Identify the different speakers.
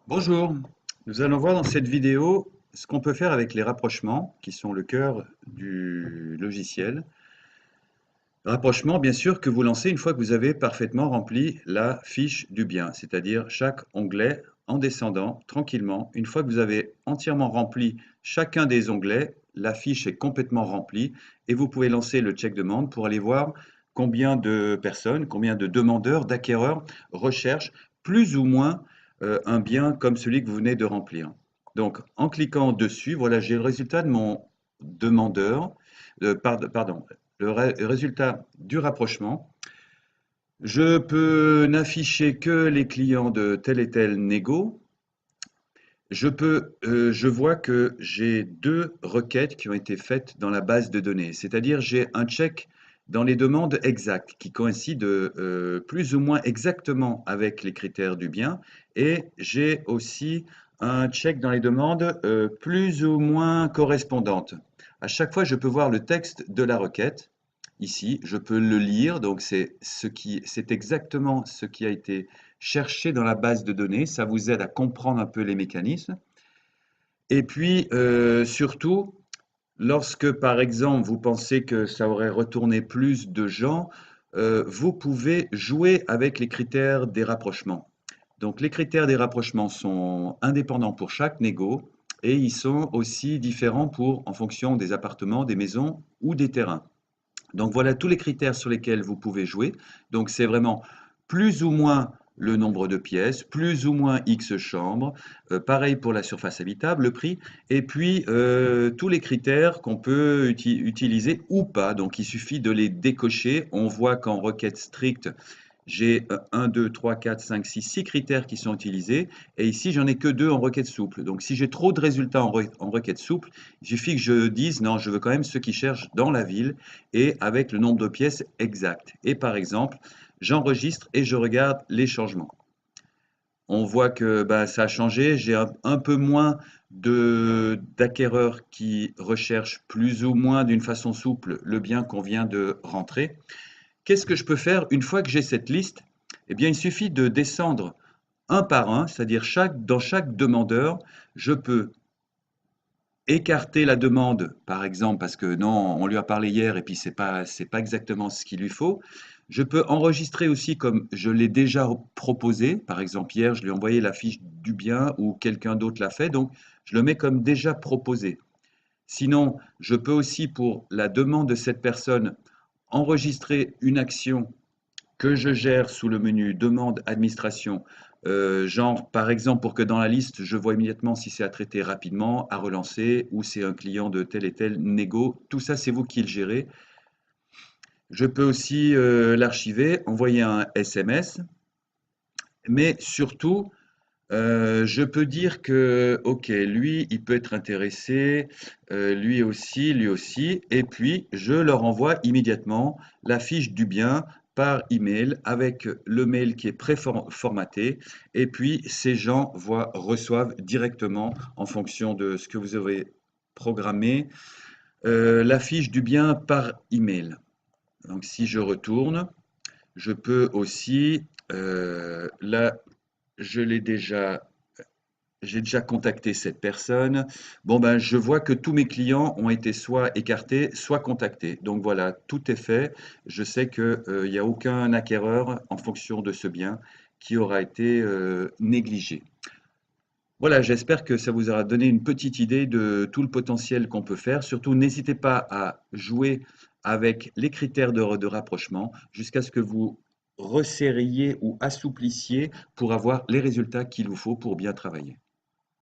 Speaker 1: Bonjour, nous allons voir dans cette vidéo ce qu'on peut faire avec les rapprochements qui sont le cœur du logiciel. Rapprochement, bien sûr, que vous lancez une fois que vous avez parfaitement rempli la fiche du bien, c'est-à-dire chaque onglet en descendant tranquillement. Une fois que vous avez entièrement rempli chacun des onglets, la fiche est complètement remplie et vous pouvez lancer le check demande pour aller voir combien de personnes, combien de demandeurs, d'acquéreurs recherchent plus ou moins un bien comme celui que vous venez de remplir. Donc, en cliquant dessus, voilà, j'ai le résultat de mon demandeur, pardon, le résultat du rapprochement. Je peux n'afficher que les clients de tel et tel négo. Je vois que j'ai deux requêtes qui ont été faites dans la base de données, c'est-à-dire j'ai un check dans les demandes exactes qui coïncident plus ou moins exactement avec les critères du bien, et j'ai aussi un check dans les demandes plus ou moins correspondantes. À chaque fois, je peux voir le texte de la requête. Ici, je peux le lire, donc c'est exactement ce qui a été cherché dans la base de données. Ça vous aide à comprendre un peu les mécanismes. Et puis, surtout, lorsque, par exemple, vous pensez que ça aurait retourné plus de gens, vous pouvez jouer avec les critères des rapprochements. Donc, les critères des rapprochements sont indépendants pour chaque négo et ils sont aussi différents en fonction des appartements, des maisons ou des terrains. Donc voilà tous les critères sur lesquels vous pouvez jouer. Donc c'est vraiment plus ou moins le nombre de pièces, plus ou moins X chambres, pareil pour la surface habitable, le prix, et puis tous les critères qu'on peut utiliser ou pas. Donc il suffit de les décocher. On voit qu'en requête stricte, j'ai 1, 2, 3, 4, 5, 6, 6 critères qui sont utilisés. Et ici, j'en ai que 2 en requête souple. Donc, si j'ai trop de résultats en requête souple, il suffit que je dise non, je veux quand même ceux qui cherchent dans la ville et avec le nombre de pièces exact. Et par exemple, j'enregistre et je regarde les changements. On voit que bah, ça a changé. J'ai un peu moins d'acquéreurs qui recherchent plus ou moins d'une façon souple le bien qu'on vient de rentrer. Qu'est-ce que je peux faire une fois que j'ai cette liste? Eh bien, il suffit de descendre un par un, c'est-à-dire dans chaque demandeur, je peux écarter la demande, par exemple, parce que non, on lui a parlé hier et puis c'est pas exactement ce qu'il lui faut. Je peux enregistrer aussi comme je l'ai déjà proposé. Par exemple, hier, je lui ai envoyé la fiche du bien ou quelqu'un d'autre l'a fait, donc je le mets comme déjà proposé. Sinon, je peux aussi, pour la demande de cette personne, enregistrer une action que je gère sous le menu demande administration, genre par exemple pour que dans la liste, je vois immédiatement si c'est à traiter rapidement, à relancer ou c'est un client de tel et tel négo. Tout ça, c'est vous qui le gérez. Je peux aussi l'archiver, envoyer un SMS, mais surtout, je peux dire que, OK, lui, il peut être intéressé, lui aussi, et puis je leur envoie immédiatement la fiche du bien par email avec le mail qui est préformaté, et puis ces gens reçoivent directement, en fonction de ce que vous avez programmé, la fiche du bien par email. Donc si je retourne, je peux aussi, là, je l'ai déjà j'ai déjà contacté cette personne. Bon, ben, je vois que tous mes clients ont été soit écartés, soit contactés. Donc voilà, tout est fait. Je sais qu'il n'y a aucun acquéreur en fonction de ce bien qui aura été négligé. Voilà, j'espère que ça vous aura donné une petite idée de tout le potentiel qu'on peut faire. Surtout, n'hésitez pas à jouer avec les critères de rapprochement jusqu'à ce que vous resserriez ou assouplissiez pour avoir les résultats qu'il vous faut pour bien travailler.